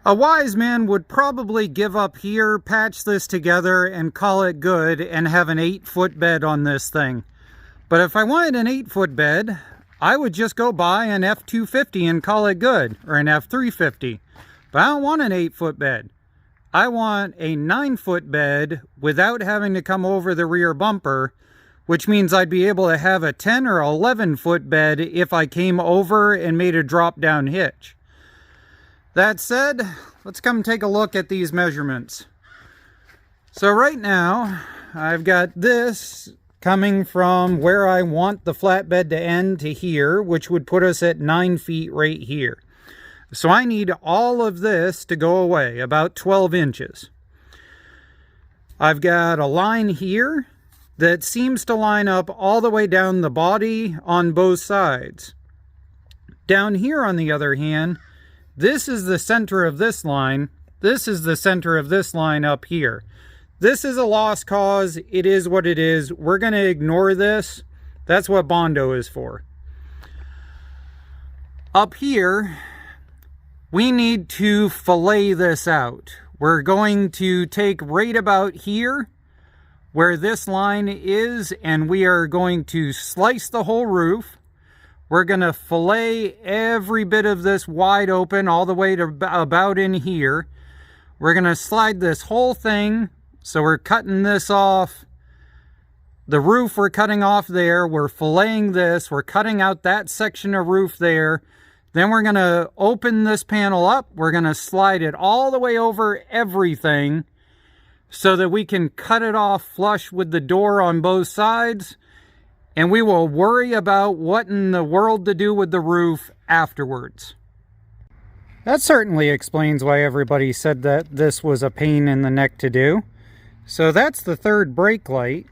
A wise man would probably give up here, patch this together, and call it good, and have an 8-foot bed on this thing. But if I wanted an 8-foot bed, I would just go buy an F250 and call it good, or an F350. But I don't want an 8-foot bed. I want a 9-foot bed without having to come over the rear bumper, which means I'd be able to have a 10 or 11-foot bed if I came over and made a drop-down hitch. That said, let's come take a look at these measurements. So right now, I've got this coming from where I want the flatbed to end to here, which would put us at 9 feet right here. So I need all of this to go away, about 12 inches. I've got a line here that seems to line up all the way down the body on both sides. Down here, on the other hand, this is the center of this line. This is the center of this line up here. This is a lost cause. It is what it is. We're going to ignore this. That's what Bondo is for. Up here, we need to fillet this out. We're going to take right about here, where this line is, and we are going to slice the whole roof. We're going to fillet every bit of this wide open all the way to about in here. We're going to slide this whole thing. So we're cutting this off. The roof we're cutting off there. We're filleting this. We're cutting out that section of roof there. Then we're going to open this panel up. We're going to slide it all the way over everything so that we can cut it off flush with the door on both sides. And we will worry about what in the world to do with the roof afterwards. That certainly explains why everybody said that this was a pain in the neck to do. So that's the third brake light.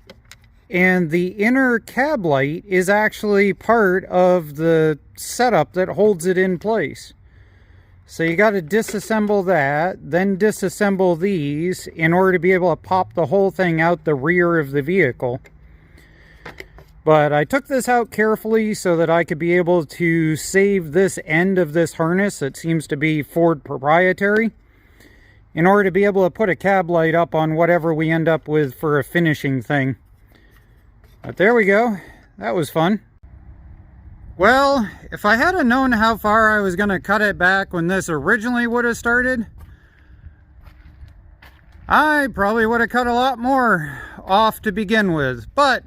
And the inner cab light is actually part of the setup that holds it in place. So you got to disassemble that, then disassemble these in order to be able to pop the whole thing out the rear of the vehicle. But I took this out carefully so that I could be able to save this end of this harness that seems to be Ford proprietary, in order to be able to put a cab light up on whatever we end up with for a finishing thing. But there we go. That was fun. Well, if I had known how far I was going to cut it back when this originally would have started, I probably would have cut a lot more off to begin with. But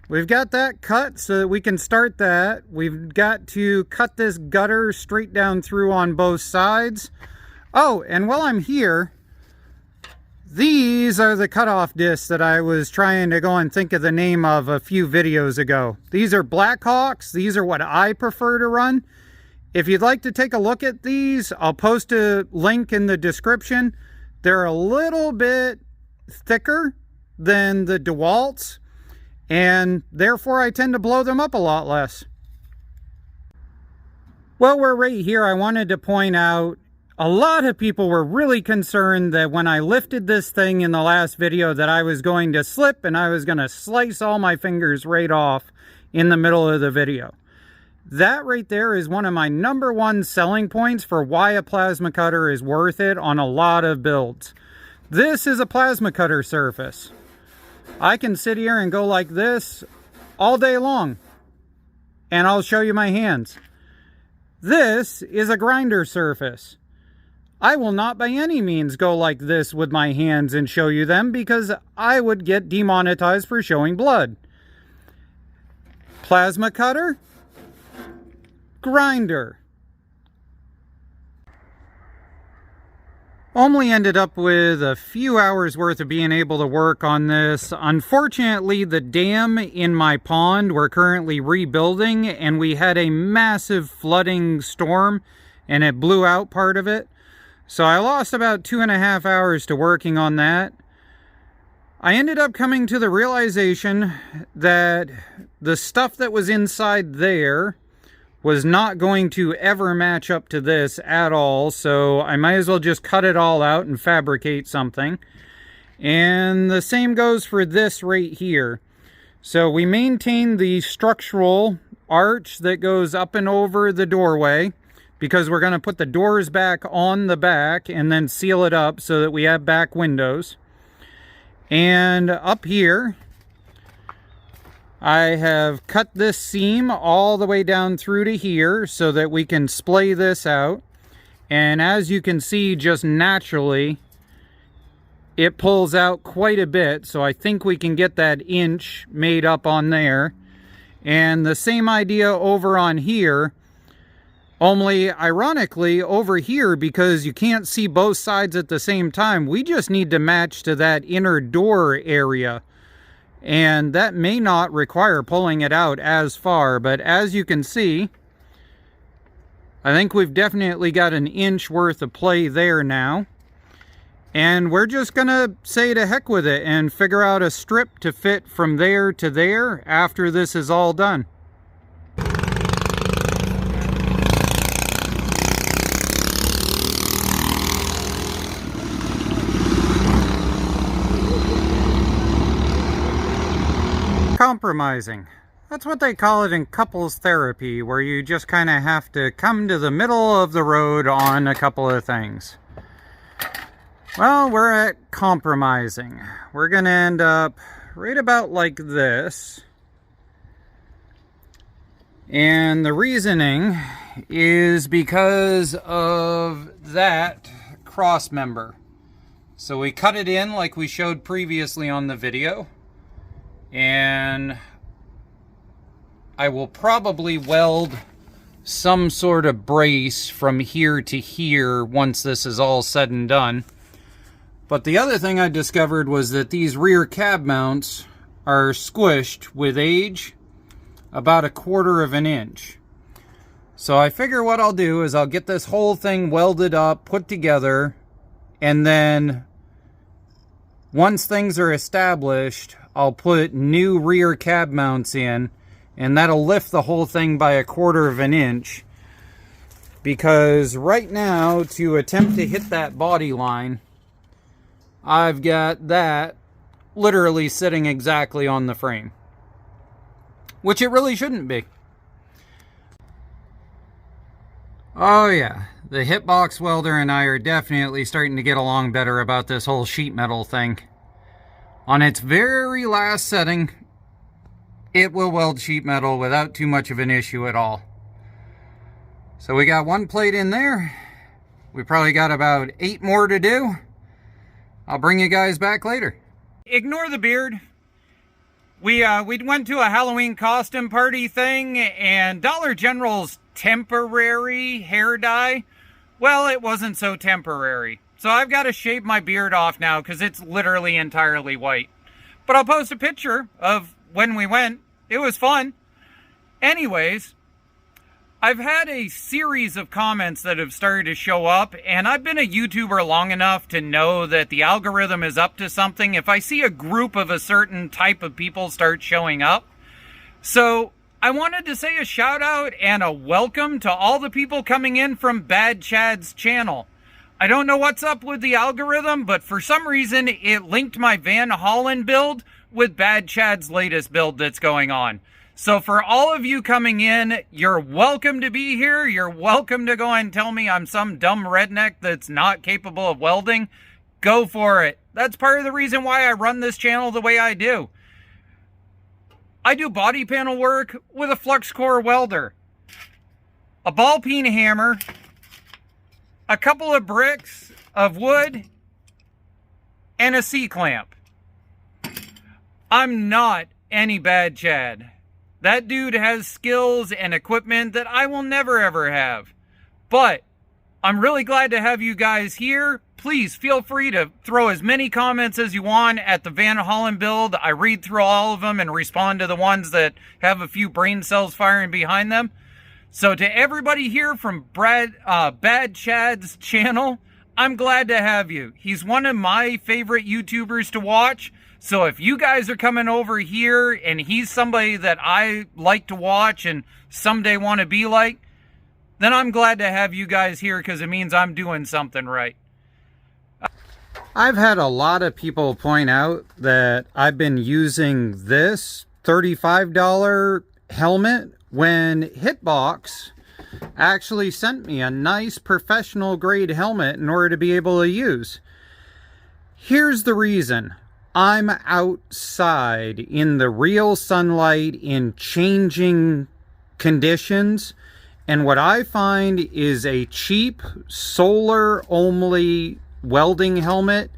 we've got that cut so that we can start that. We've got to cut this gutter straight down through on both sides. Oh, and while I'm here, these are the cutoff discs that I was trying to go and think of the name of a few videos ago. These are Blackhawks. These are what I prefer to run. If you'd like to take a look at these, I'll post a link in the description. They're a little bit thicker than the DeWalt's, and therefore I tend to blow them up a lot less. Well, we're right here. I wanted to point out, a lot of people were really concerned that when I lifted this thing in the last video that I was going to slip and I was going to slice all my fingers right off in the middle of the video. That right there is one of my #1 selling points for why a plasma cutter is worth it on a lot of builds. This is a plasma cutter surface. I can sit here and go like this all day long, and I'll show you my hands. This is a grinder surface. I will not by any means go like this with my hands and show you them, because I would get demonetized for showing blood. Plasma cutter, grinder. Only ended up with a few hours worth of being able to work on this. Unfortunately, the dam in my pond we're currently rebuilding, and we had a massive flooding storm and it blew out part of it. So I lost about 2.5 hours to working on that. I ended up coming to the realization that the stuff that was inside there was not going to ever match up to this at all, so I might as well just cut it all out and fabricate something. And the same goes for this right here. So we maintain the structural arch that goes up and over the doorway. because we're going to put the doors back on the back and then seal it up so that we have back windows. And up here, I have cut this seam all the way down through to here so that we can splay this out. And as you can see, just naturally, it pulls out quite a bit. So I think we can get that inch made up on there. And the same idea over on here. Only, ironically, over here, because you can't see both sides at the same time, we just need to match to that inner door area. And that may not require pulling it out as far, but as you can see, I think we've definitely got an inch worth of play there now. And we're just gonna say to heck with it and figure out a strip to fit from there to there after this is all done. Compromising. That's what they call it in couples therapy, where you just kind of have to come to the middle of the road on a couple of things. Well, we're at compromising. We're going to end up right about like this. And the reasoning is because of that cross member. So we cut it in like we showed previously on the video. And I will probably weld some sort of brace from here to here once this is all said and done. But the other thing I discovered was that these rear cab mounts are squished with age about 1/4 of an inch. So I figure what I'll do is I'll get this whole thing welded up, put together, and then once things are established, I'll put new rear cab mounts in, and that'll lift the whole thing by 1/4 of an inch. Because right now, to attempt to hit that body line, I've got that literally sitting exactly on the frame. Which it really shouldn't be. Oh yeah, the hitbox welder and I are definitely starting to get along better about this whole sheet metal thing. On its very last setting, it will weld sheet metal without too much of an issue at all. So we got one plate in there. We probably got about 8 more to do. I'll bring you guys back later. Ignore the beard. We went to a Halloween costume party thing, and Dollar General's temporary hair dye, well, it wasn't so temporary. So I've got to shave my beard off now because it's literally entirely white. But I'll post a picture of when we went. It was fun. Anyways, I've had a series of comments that have started to show up, and I've been a YouTuber long enough to know that the algorithm is up to something if I see a group of a certain type of people start showing up. So I wanted to say a shout out and a welcome to all the people coming in from Bad Chad's channel. I don't know what's up with the algorithm, but for some reason it linked my Van-Haulen build with Bad Chad's latest build that's going on. So for all of you coming in, you're welcome to be here. You're welcome to go and tell me I'm some dumb redneck that's not capable of welding. Go for it. That's part of the reason why I run this channel the way I do. I do body panel work with a flux core welder, a ball peen hammer, a couple of bricks of wood, and a C-clamp. I'm not any Bad Chad. That dude has skills and equipment that I will never ever have. But I'm really glad to have you guys here. Please feel free to throw as many comments as you want at the Van-Haulen build. I read through all of them and respond to the ones that have a few brain cells firing behind them. So to everybody here from Bad Chad's channel, I'm glad to have you. He's one of my favorite YouTubers to watch. So if you guys are coming over here and he's somebody that I like to watch and someday want to be like, then I'm glad to have you guys here because it means I'm doing something right. I've had a lot of people point out that I've been using this $35 helmet when Hitbox actually sent me a nice professional grade helmet in order to be able to use. Here's the reason. I'm outside in the real sunlight in changing conditions, and what I find is a cheap solar only welding helmet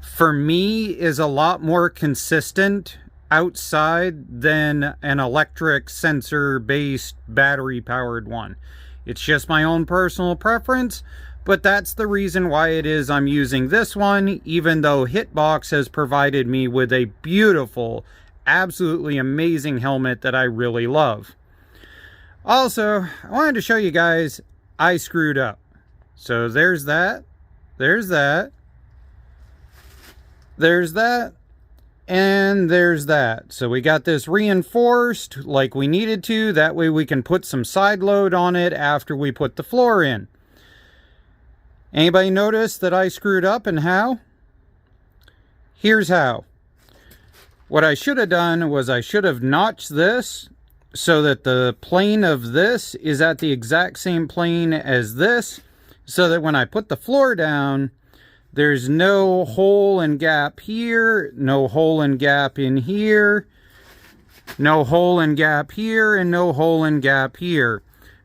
for me is a lot more consistent outside than an electric sensor based battery powered one. It's just my own personal preference, but that's the reason why it is I'm using this one, even though Hitbox has provided me with a beautiful, absolutely amazing helmet that I really love. Also, I wanted to show you guys I screwed up. So there's that, there's that, there's that, and there's that. So we got this reinforced like we needed to. That way we can put some side load on it after we put the floor in. Anybody notice that I screwed up, and how? Here's how. What I should have done was I should have notched this so that the plane of this is at the exact same plane as this, so that when I put the floor down, there's no hole and gap here, no hole and gap in here, no hole and gap here, and no hole and gap here.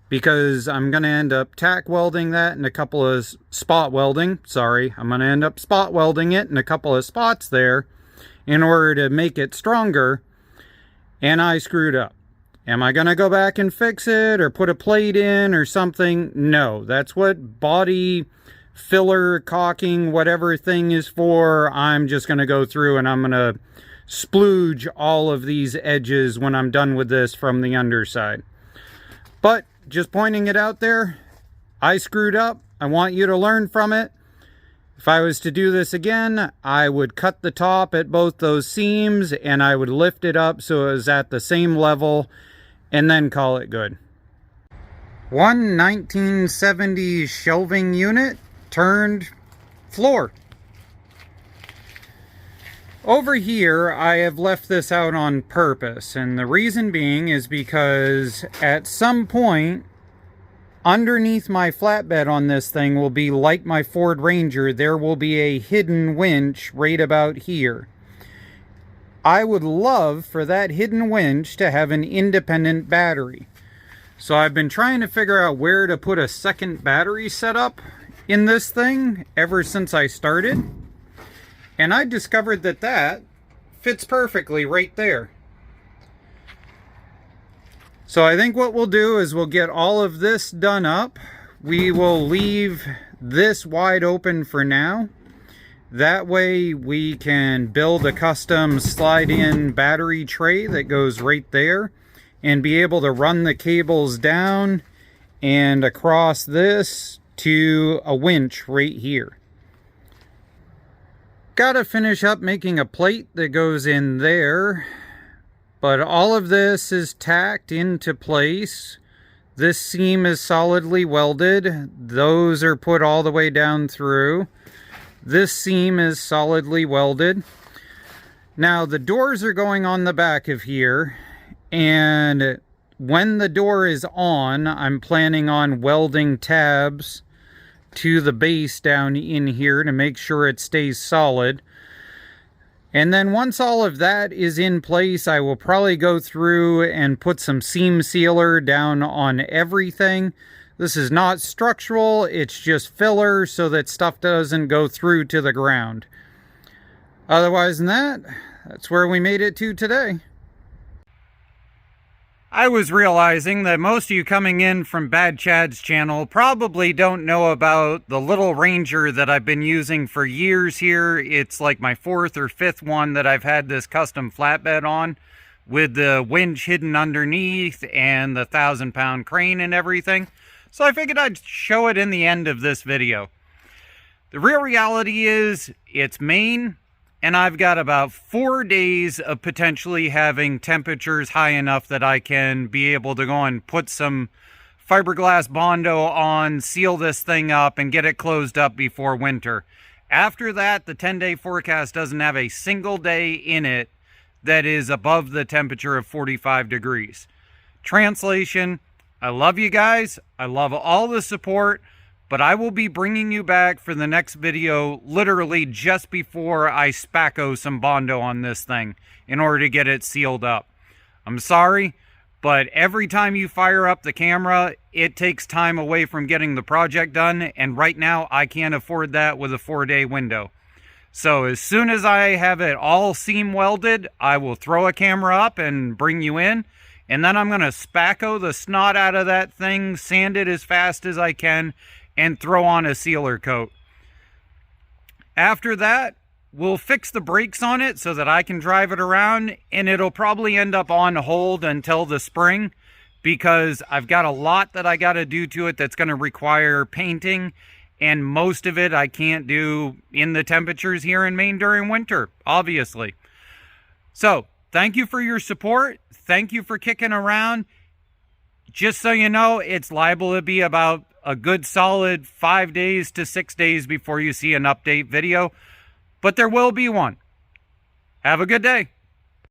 Because I'm going to end up tack welding that in a couple of spot welding. Sorry, I'm going to end up spot welding it in a couple of spots there in order to make it stronger. And I screwed up. Am I going to go back and fix it or put a plate in or something? No, that's what body filler, caulking, whatever thing is for. I'm just going to go through and I'm going to splooge all of these edges when I'm done with this from the underside. But just pointing it out there, I screwed up. I want you to learn from it. If I was to do this again, I would cut the top at both those seams and I would lift it up so it was at the same level and then call it good. One 1970s shelving unit turned floor. Over here, I have left this out on purpose, and the reason being is because at some point, underneath my flatbed on this thing will be like my Ford Ranger, there will be a hidden winch right about here. I would love for that hidden winch to have an independent battery. So I've been trying to figure out where to put a second battery setup in this thing ever since I started. And I discovered that that fits perfectly right there. So I think what we'll do is we'll get all of this done up. We will leave this wide open for now. That way we can build a custom slide-in battery tray that goes right there and be able to run the cables down and across this to a winch right here. Gotta finish up making a plate that goes in there, but all of this is tacked into place. This seam is solidly welded. Those are put all the way down through. This seam is solidly welded. Now the doors are going on the back of here, and when the door is on, I'm planning on welding tabs to the base down in here to make sure it stays solid. And then once all of that is in place, I will probably go through and put some seam sealer down on everything. This is not structural, it's just filler so that stuff doesn't go through to the ground. Otherwise than that, that's where we made it to today. I was realizing that most of you coming in from Bad Chad's channel probably don't know about the little Ranger that I've been using for years here. It's like my 4th or 5th one that I've had this custom flatbed on with the winch hidden underneath and the 1,000-pound crane and everything. So I figured I'd show it in the end of this video. The real reality is it's Maine, and I've got about 4 days of potentially having temperatures high enough that I can be able to go and put some fiberglass Bondo on, seal this thing up, and get it closed up before winter. After that, the 10-day forecast doesn't have a single day in it that is above the temperature of 45 degrees. Translation, I love you guys. I love all the support, but I will be bringing you back for the next video literally just before I spacco some Bondo on this thing in order to get it sealed up. I'm sorry, but every time you fire up the camera, it takes time away from getting the project done, and right now I can't afford that with a 4-day window. So as soon as I have it all seam welded, I will throw a camera up and bring you in. And then I'm going to spacco the snot out of that thing, sand it as fast as I can, and throw on a sealer coat. After that, we'll fix the brakes on it so that I can drive it around, and it'll probably end up on hold until the spring because I've got a lot that I got to do to it that's going to require painting, and most of it I can't do in the temperatures here in Maine during winter, obviously. So, thank you for your support. Thank you for kicking around. Just so you know, it's liable to be about a good solid 5 days to 6 days before you see an update video, but there will be one. Have a good day.